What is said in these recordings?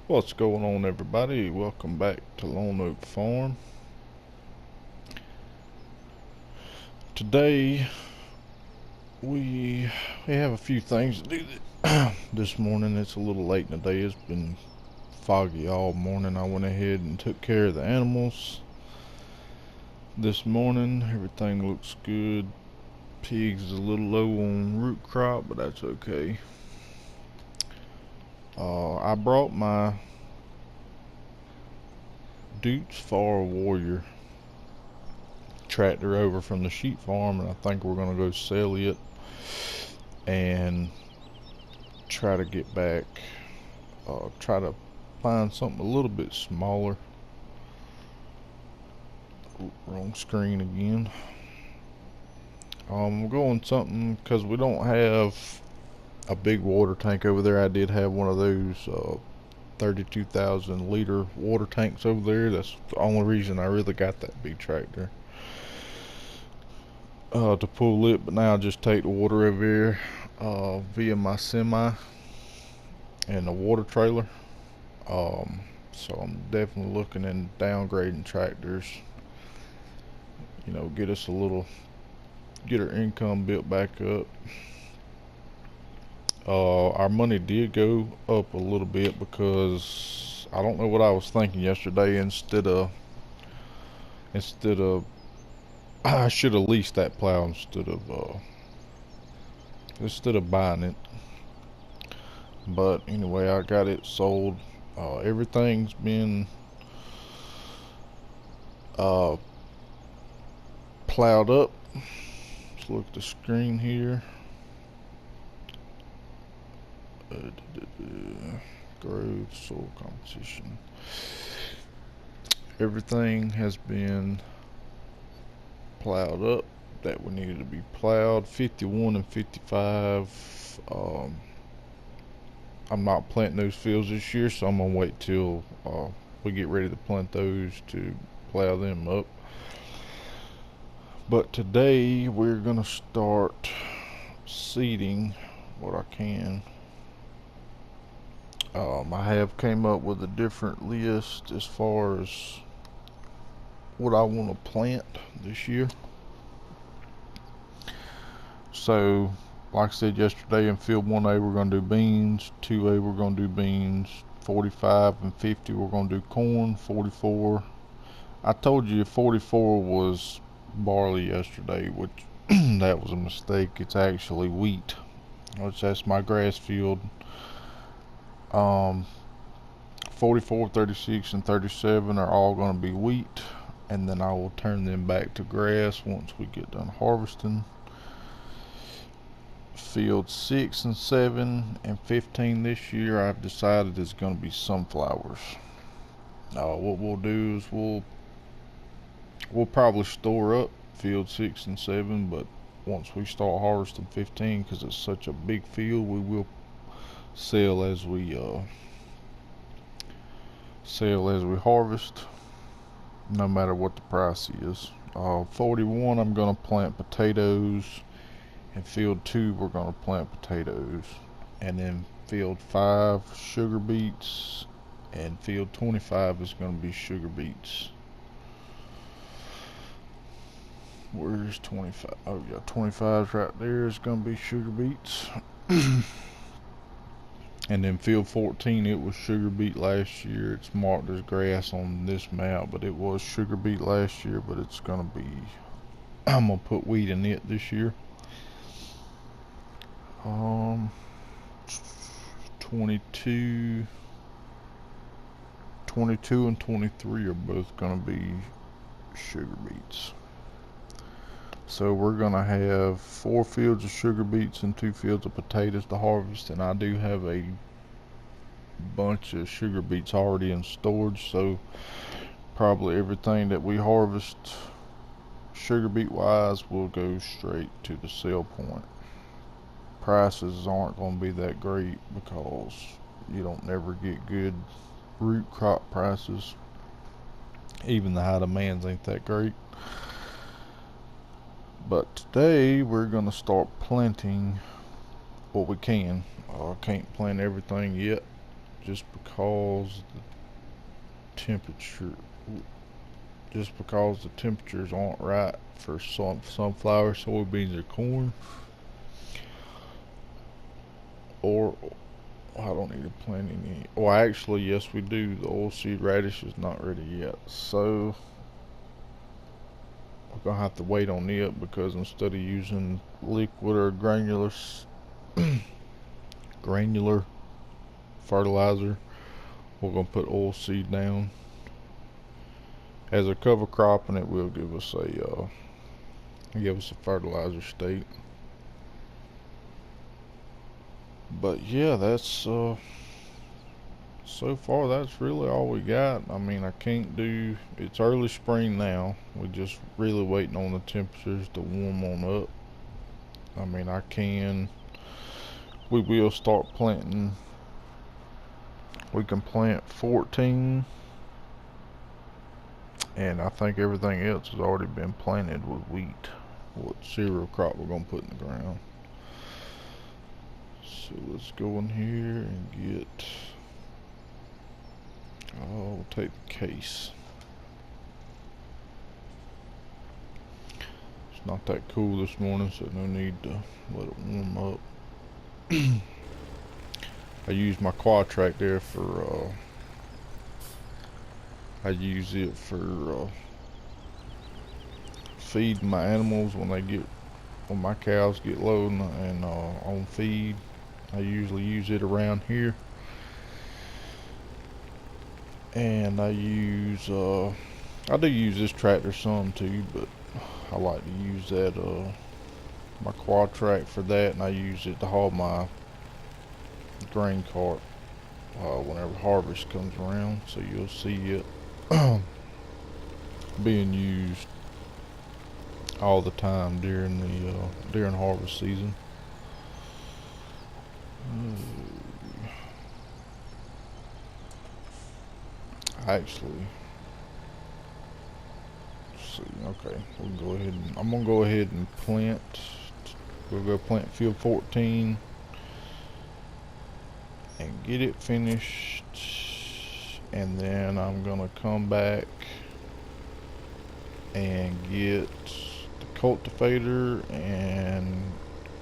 What's going on, everybody? Welcome back to Lone Oak Farm. Today we have a few things to do this morning. It's a little late in the day. It's been foggy all morning. I went ahead and took care of the animals this morning. Everything looks good. Pigs is a little low on root crop, but that's okay. I brought my Duke's Far Warrior tractor over from the sheep farm, and I think we're gonna go sell it and try to get back, try to find something a little bit smaller. Ooh, wrong screen again. We're going something because we don't have a big water tank over there. I did have one of those 32,000 liter water tanks over there. That's the only reason I really got that big tractor, to pull it. But now I just take the water over here via my semi and the water trailer. So I'm definitely looking at downgrading tractors. You know, get us a little, get our income built back up. Our money did go up a little bit because I don't know what I was thinking yesterday. Instead of I should have leased that plow instead of buying it. But anyway, I got it sold. Everything's been plowed up. Let's look at the screen here. Growth, soil composition. Everything has been plowed up that we needed to be plowed. 51 and 55. I'm not planting those fields this year, so I'm gonna wait till we get ready to plant those to plow them up. But today we're gonna start seeding what I can. I have came up with a different list as far as what I want to plant this year. So, like I said yesterday, in field 1A we're going to do beans, 2A we're going to do beans, 45 and 50 we're going to do corn, 44. I told you 44 was barley yesterday, which that was a mistake. It's actually wheat, which that's my grass field. 44, 36, and 37 are all going to be wheat, and then I will turn them back to grass once we get done harvesting. Field 6 and 7 and 15 this year I've decided is going to be sunflowers. What we'll do is we'll probably store up field 6 and 7, but once we start harvesting 15, because it's such a big field, we will sell as we harvest, no matter what the price is. 41 I'm going to plant potatoes. In field 2 we're going to plant potatoes, and then field 5 sugar beets, and field 25 is going to be sugar beets. Where's 25? Oh yeah, 25's right there. Is going to be sugar beets. And then field 14, it was sugar beet last year. It's marked as grass on this map, but it was sugar beet last year. But it's going to be, I'm going to put wheat in it this year. 22 and 23 are both going to be sugar beets. So we're going to have 4 fields of sugar beets and 2 fields of potatoes to harvest, and I do have a bunch of sugar beets already in storage, so probably everything that we harvest sugar beet wise will go straight to the sale point. Prices aren't going to be that great because you don't never get good root crop prices. Even the high demands ain't that great. But today we're going to start planting what we can. I can't plant everything yet, just because the temperatures aren't right for sunflower, soybeans, or corn. Or I don't need to plant any. Well, actually, yes, we do. The oilseed radish is not ready yet, so we're gonna have to wait on it, because instead of using liquid or granular fertilizer, we're gonna put oilseed down as a cover crop, and it will give us a fertilizer state. But yeah, that's so far that's really all we got. I mean, it's early spring now. We're just really waiting on the temperatures to warm on up. I mean, we will start planting. We can plant 14, and I think everything else has already been planted with wheat, what cereal crop we're gonna put in the ground. So let's go in here and get, we'll take the case. It's not that cool this morning, so no need to let it warm up. I use my quad track there for, I use it for feeding my animals when my cows get low and on feed. I usually use it around here, and I do use this tractor some too, but I like to use that my quad track for that, and I use it to haul my grain cart whenever harvest comes around. So you'll see it being used all the time during harvest season. Actually, let's see. Okay, I'm gonna go ahead and plant. We'll go plant field 14 and get it finished, and then I'm gonna come back and get the cultivator and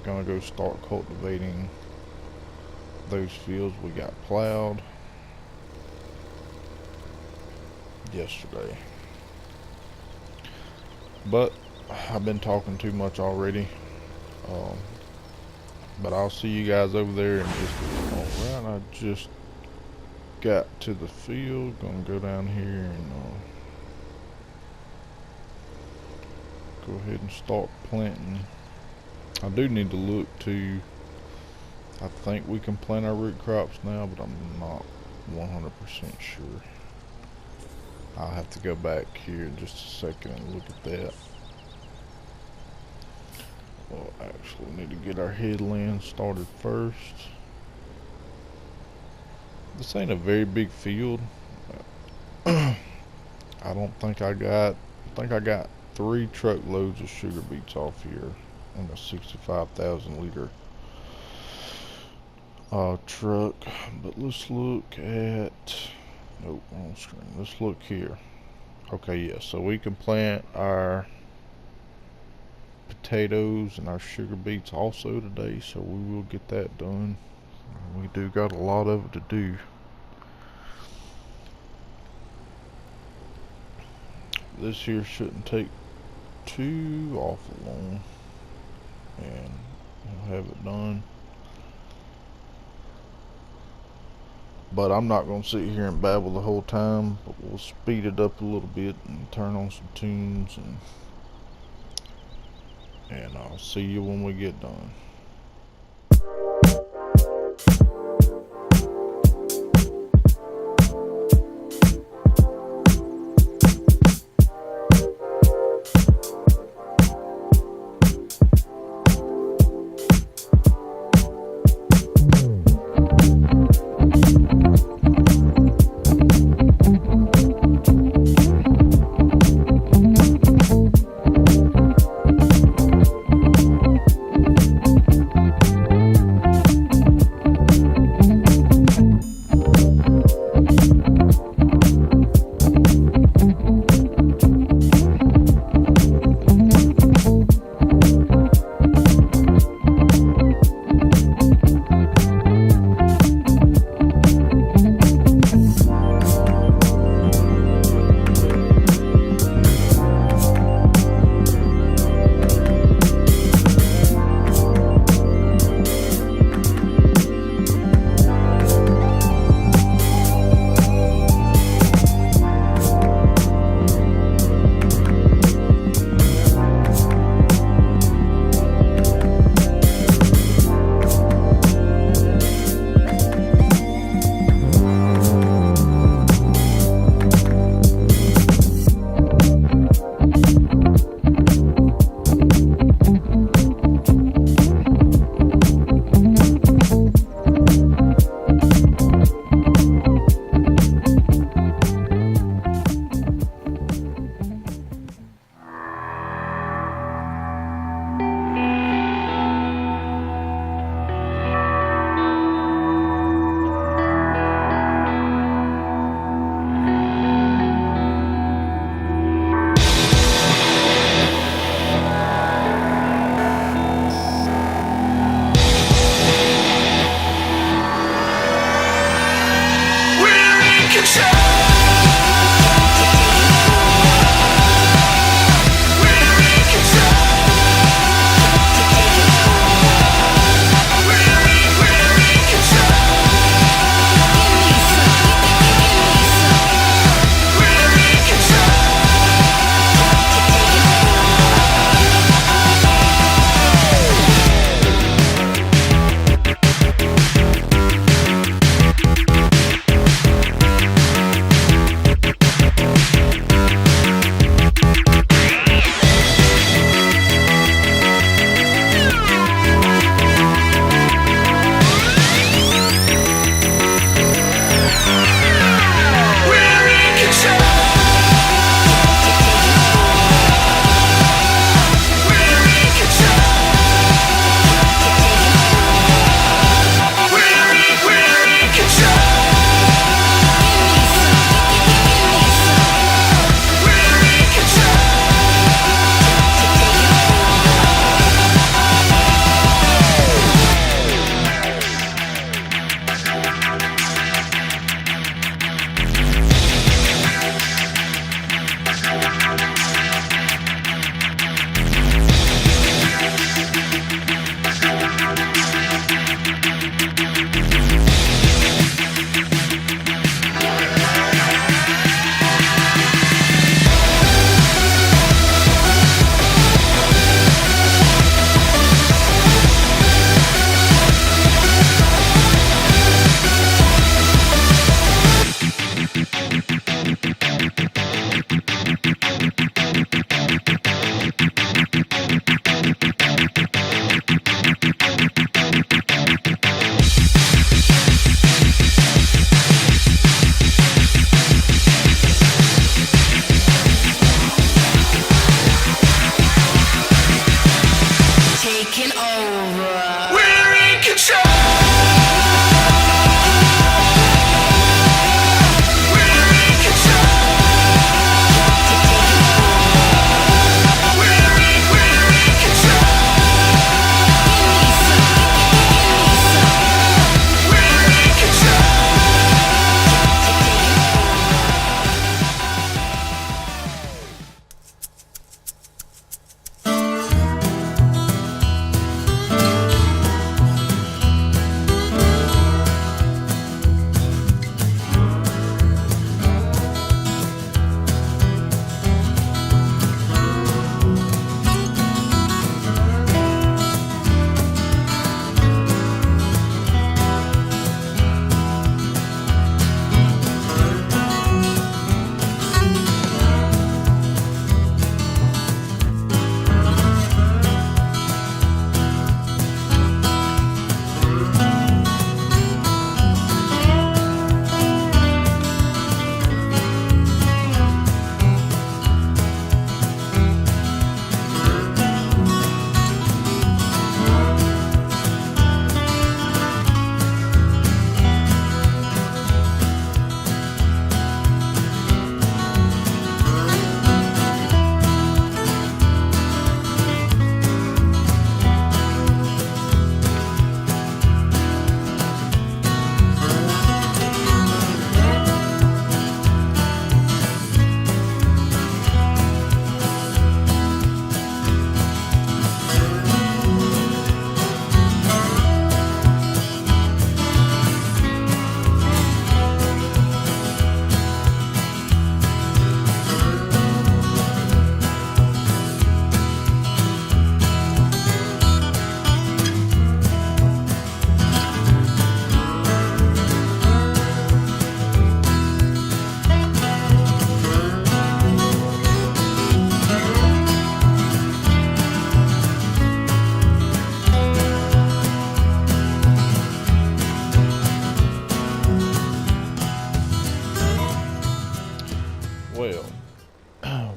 gonna go start cultivating those fields we got plowed yesterday. But I've been talking too much already. But I'll see you guys over there in just a minute. Alright, I just got to the field. Gonna go down here and go ahead and start planting. I do need to look to, I think we can plant our root crops now, but I'm not 100% sure. I'll have to go back here in just a second and look at that. Well, actually, we need to get our headland started first. This ain't a very big field. I think I got 3 truckloads of sugar beets off here in a 65,000 liter truck. But let's look at, nope, wrong screen. Let's look here. Okay, yeah, so we can plant our potatoes and our sugar beets also today, so we will get that done. We do got a lot of it to do. This here shouldn't take too awful long, and we'll have it done. But I'm not going to sit here and babble the whole time, but we'll speed it up a little bit and turn on some tunes, and I'll see you when we get done.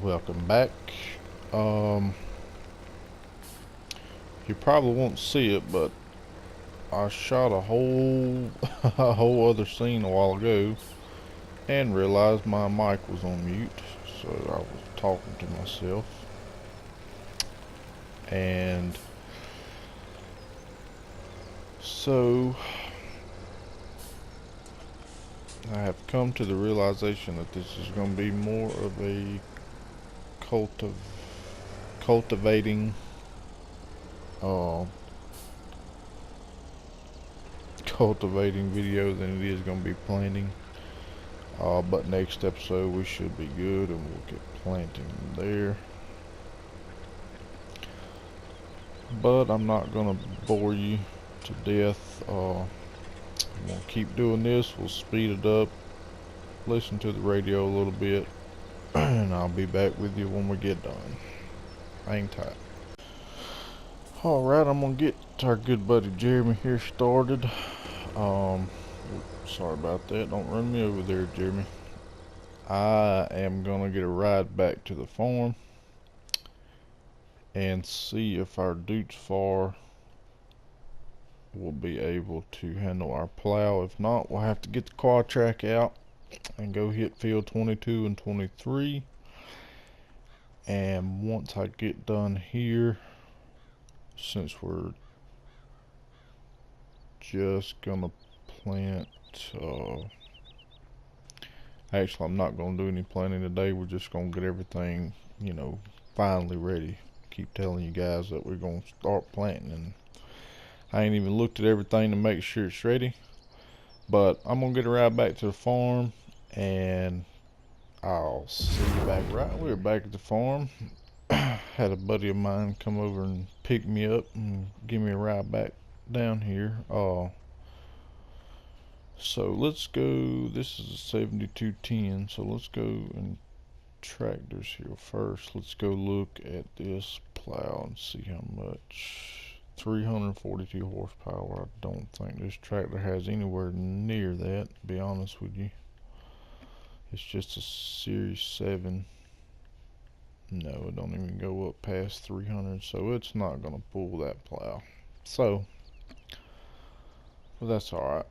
Welcome back. You probably won't see it, but I shot a whole a whole other scene a while ago and realized my mic was on mute, so I was talking to myself. And so I have come to the realization that this is going to be more of a cultivating uh, cultivating video than it is going to be planting. But next episode we should be good and we'll get planting there. But I'm not going to bore you to death. We'll keep doing this. We'll speed it up. Listen to the radio a little bit. And I'll be back with you when we get done. Hang tight. Alright, I'm going to get our good buddy Jeremy here started. Sorry about that. Don't run me over there, Jeremy. I am going to get a ride back to the farm and see if our Dutch Far will be able to handle our plow. If not, we'll have to get the quad track out and go hit field 22 and 23. And once I get done here, since we're just gonna plant, actually I'm not gonna do any planting today. We're just gonna get everything, finally ready. Keep telling you guys that we're gonna start planting, and I ain't even looked at everything to make sure it's ready. But I'm gonna get a ride back to the farm, and I'll see you back. Right, we're back at the farm. Had a buddy of mine come over and pick me up and give me a ride back down here. So let's go. This is a 7210, so let's go in tractors here first. Let's go look at this plow and see how much. 342 horsepower. I don't think this tractor has anywhere near that, to be honest with you. It's just a Series 7. No, it don't even go up past 300, so it's not gonna pull that plow. So, well, that's alright.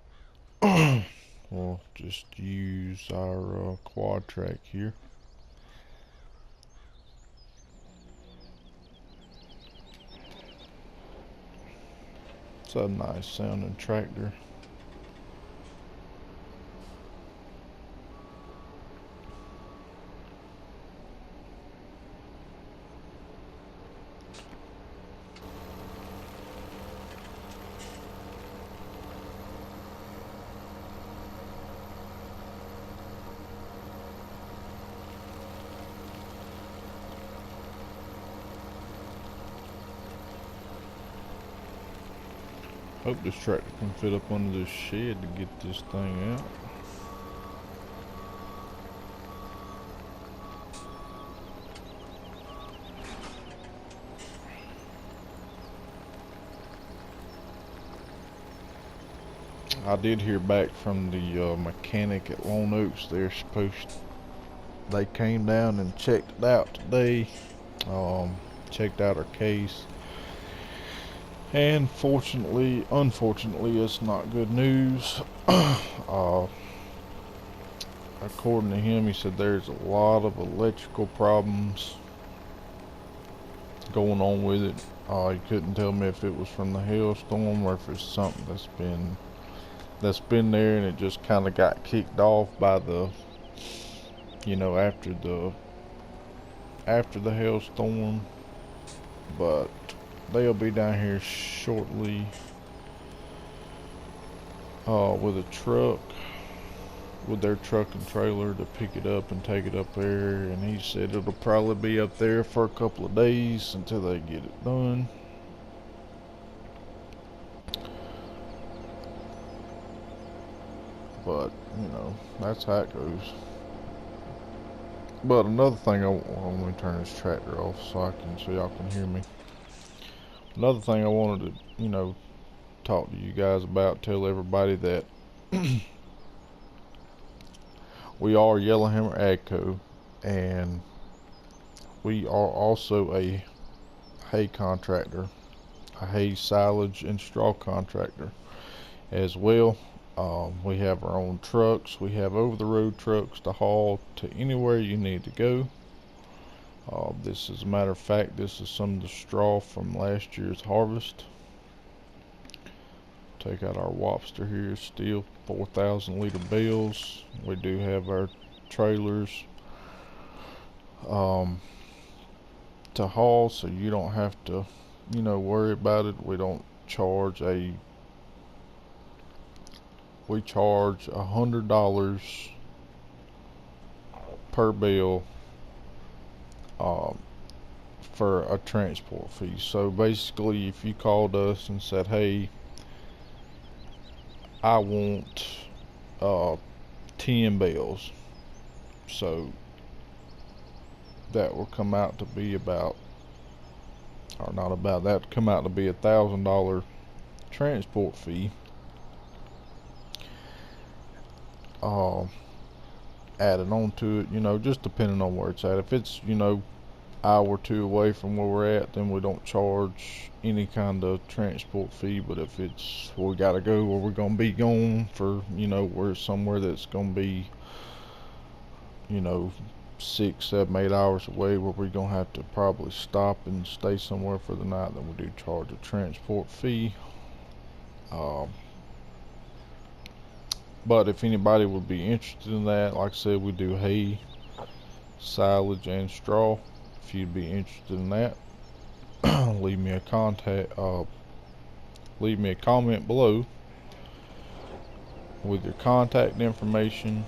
We'll just use our quad track here. It's a nice sounding tractor. Hope this tractor can fit up under this shed to get this thing out. I did hear back from the mechanic at Lone Oaks. They came down and checked it out today. Checked out our case. And unfortunately, it's not good news. According to him, he said there's a lot of electrical problems going on with it. He couldn't tell me if it was from the hailstorm or if it's something that's been there and it just kind of got kicked off by the, after the hailstorm. But they'll be down here shortly with a truck, with their truck and trailer to pick it up and take it up there. And he said it'll probably be up there for a couple of days until they get it done. But, that's how it goes. But another thing, let me turn this tractor off so y'all can hear me. Another thing I wanted to, talk to you guys about, tell everybody that we are Yellowhammer AGCO, and we are also a hay contractor, a hay silage and straw contractor as well. We have our own trucks. We have over-the-road trucks to haul to anywhere you need to go. This is a matter of fact, this is some of the straw from last year's harvest. Take out our Wobster here, still 4,000 liter bales. We do have our trailers to haul, so you don't have to, worry about it. We don't charge we charge $100 per bale for a transport fee. So basically, if you called us and said, hey, I want 10 bales, so that will come out to be about, or not about, that would come out to be $1,000 transport fee. Added on to it, just depending on where it's at. If it's, hour or two away from where we're at, then we don't charge any kind of transport fee. But if it's we gotta go where we're gonna be gone for, we're somewhere that's gonna be, 6, 7, 8 hours away, where we're gonna have to probably stop and stay somewhere for the night, then we do charge a transport fee. But if anybody would be interested in that, like I said, we do hay, silage, and straw. If you'd be interested in that, leave me a comment below with your contact information,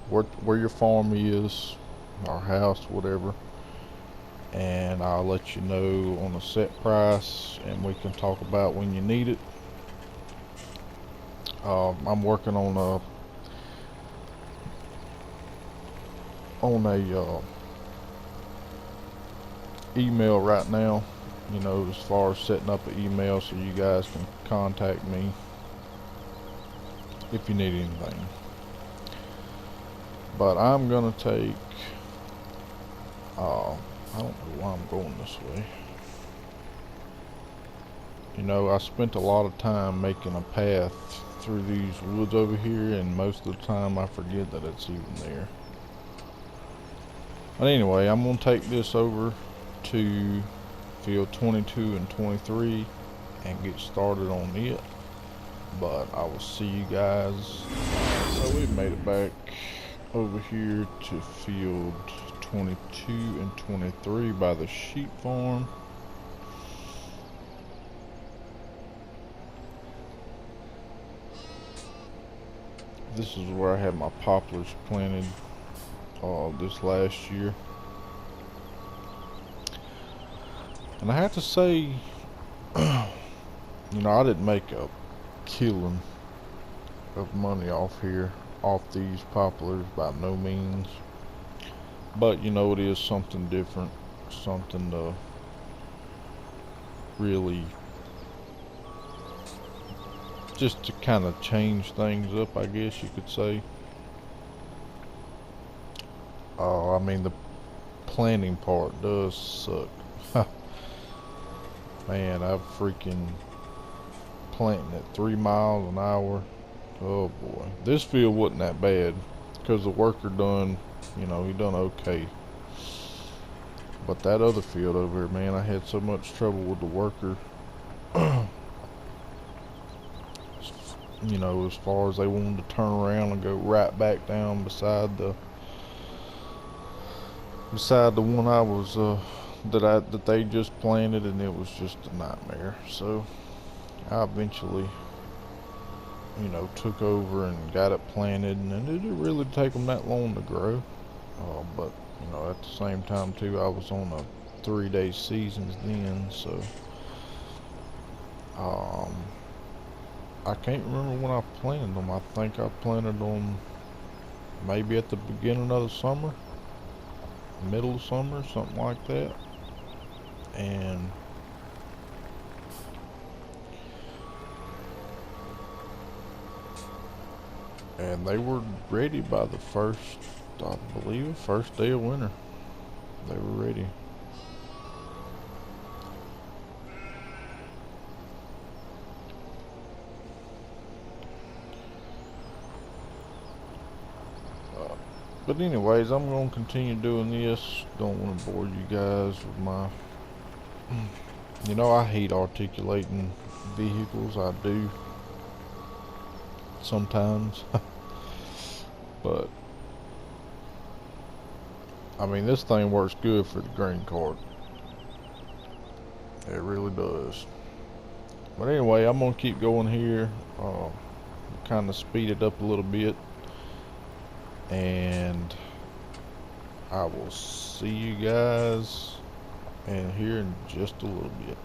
where your farm is, our house, whatever, and I'll let you know on a set price, and we can talk about when you need it. I'm working on a email right now, as far as setting up an email so you guys can contact me if you need anything. But I'm gonna take I don't know why I'm going this way. I spent a lot of time making a path through these woods over here, and most of the time I forget that it's even there. But anyway, I'm going to take this over to field 22 and 23 and get started on it. But I will see you guys. So we've made it back over here to field 22 and 23 by the sheep farm. This is where I had my poplars planted this last year. And I have to say, I didn't make a killing of money off these poplars by no means. But it is something different, something to really just to kind of change things up, I guess you could say. I mean, the planting part does suck. Man, I'm freaking planting at 3 miles an hour. Oh boy. This field wasn't that bad because the worker done, he done okay. But that other field over here, man, I had so much trouble with the worker. As far as they wanted to turn around and go right back down beside the one I was that they just planted, and it was just a nightmare. So I eventually took over and got it planted, and it didn't really take them that long to grow. But at the same time too, I was on a 3-day seasons then, so I can't remember when I planted them. I think I planted them maybe at the beginning of the summer, middle of summer, something like that. And they were ready by the first, I believe, first day of winter. They were ready. But anyways, I'm going to continue doing this. Don't want to bore you guys with my You know, I hate articulating vehicles. I do sometimes. But I mean, this thing works good for the grain cart. It really does. But anyway, I'm gonna keep going here. Kind of speed it up a little bit, and I will see you guys in here in just a little bit.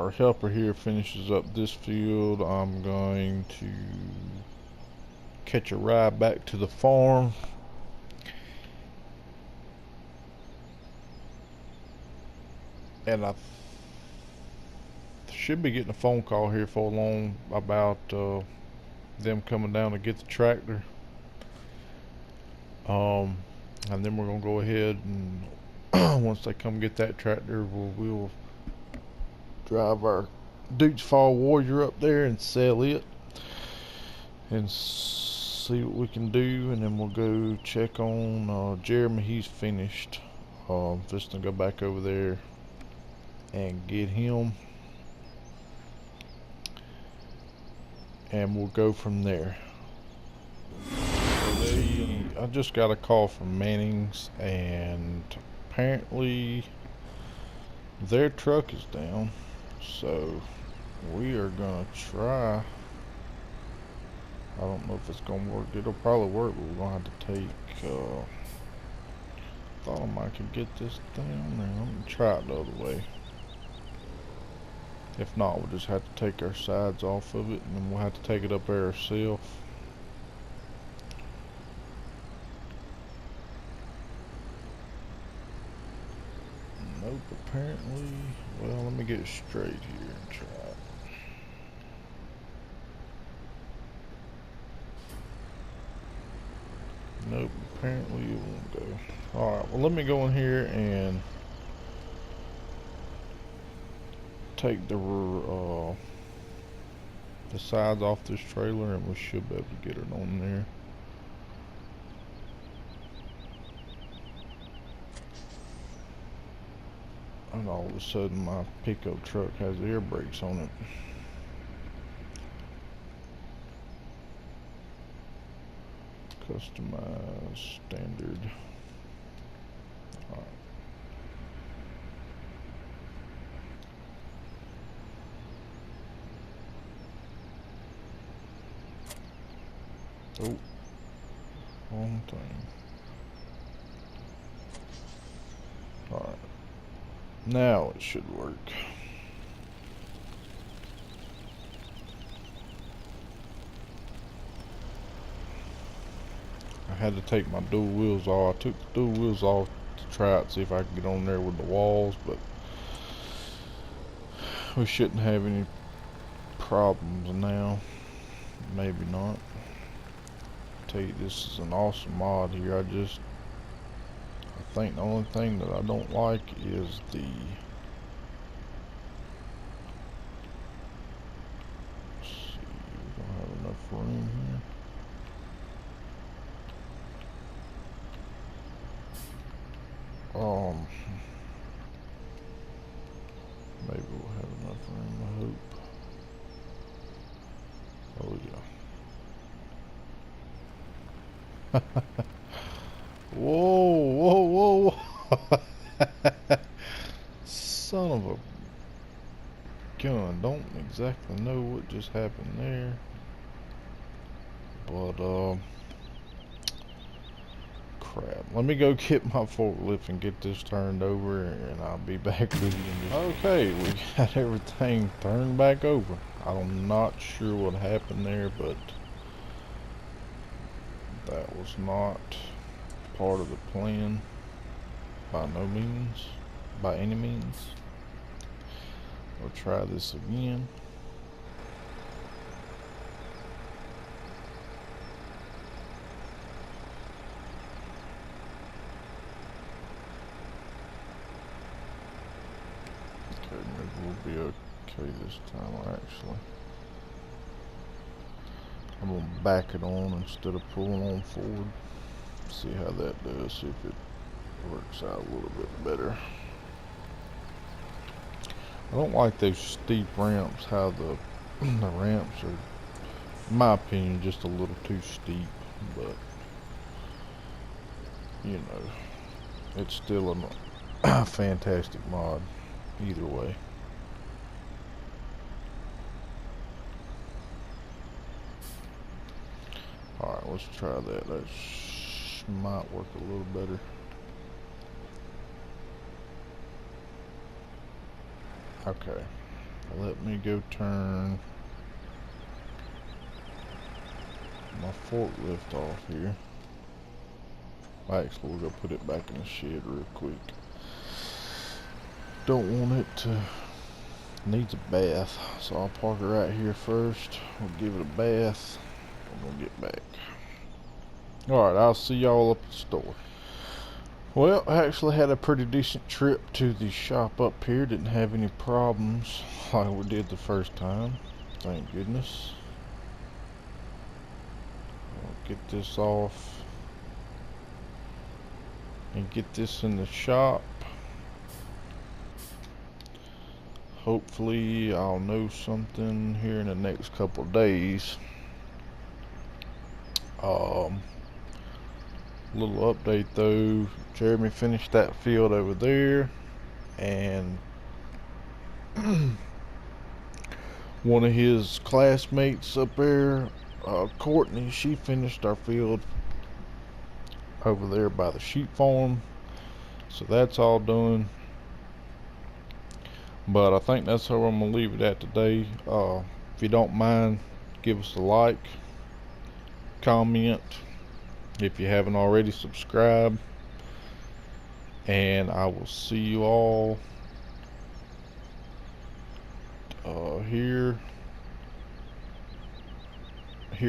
our helper here finishes up this field, I'm going to catch a ride back to the farm. And I should be getting a phone call here for long about them coming down to get the tractor. And then we're gonna go ahead and once they come get that tractor, we'll drive our Duke's Fall Warrior up there and sell it and see what we can do, and then we'll go check on Jeremy. He's finished. Just gonna go back over there and get him, and we'll go from there. I just got a call from Manning's, and apparently their truck is down, so we are gonna try. I don't know if it's gonna work. It'll probably work, but we're gonna have to take thought I might could get this down there. Let me try it the other way. If not, we'll just have to take our sides off of it, and then we'll have to take it up there ourselves. Nope, apparently. Well, let me get it straight here and try it. Nope, apparently it won't go. Alright, well, let me go in here and take the sides off this trailer, and we should be able to get it on there. And all of a sudden my pickup truck has air brakes on it. Customize standard. Alright. Oh, wrong thing. Alright. Now it should work. I had to take my dual wheels off. I took the dual wheels off to try it, see if I could get on there with the walls, but we shouldn't have any problems now. Maybe not. Tell you, this is an awesome mod here. I think the only thing that I don't like is the let's see, we don't have enough room here. Maybe we'll have enough room, I hope. Oh yeah. Whoa, whoa, whoa. Son of a gun. Don't exactly know what just happened there. But, crap. Let me go get my forklift and get this turned over, and I'll be back with you in just... Okay, we got everything turned back over. I'm not sure what happened there, but that was not part of the plan by no means, by any means. We'll try this again. Okay, maybe we'll be okay this time. Actually, I'm gonna back it on instead of pulling on forward. See how that does, see if it works out a little bit better. I don't like those steep ramps, how the ramps are, in my opinion, just a little too steep, but you know, it's still a fantastic mod either way. Alright, let's try that. That might work a little better. Okay. Let me go turn my forklift off here. Actually, we'll go put it back in the shed real quick. Don't want it to needs a bath, so I'll park it right here first. We'll give it a bath and we'll get back. Alright, I'll see y'all up at the store. Well, I actually had a pretty decent trip to the shop up here. Didn't have any problems like we did the first time. Thank goodness. I'll get this off and get this in the shop. Hopefully I'll know something here in the next couple of days. Little update though, Jeremy finished that field over there, and one of his classmates up there, Courtney, she finished our field over there by the sheep farm, so that's all done. But I think that's how I'm gonna leave it at today. If you don't mind, give us a like, comment if you haven't already, subscribe, and I will see you all here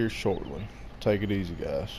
shortly. Take it easy, guys.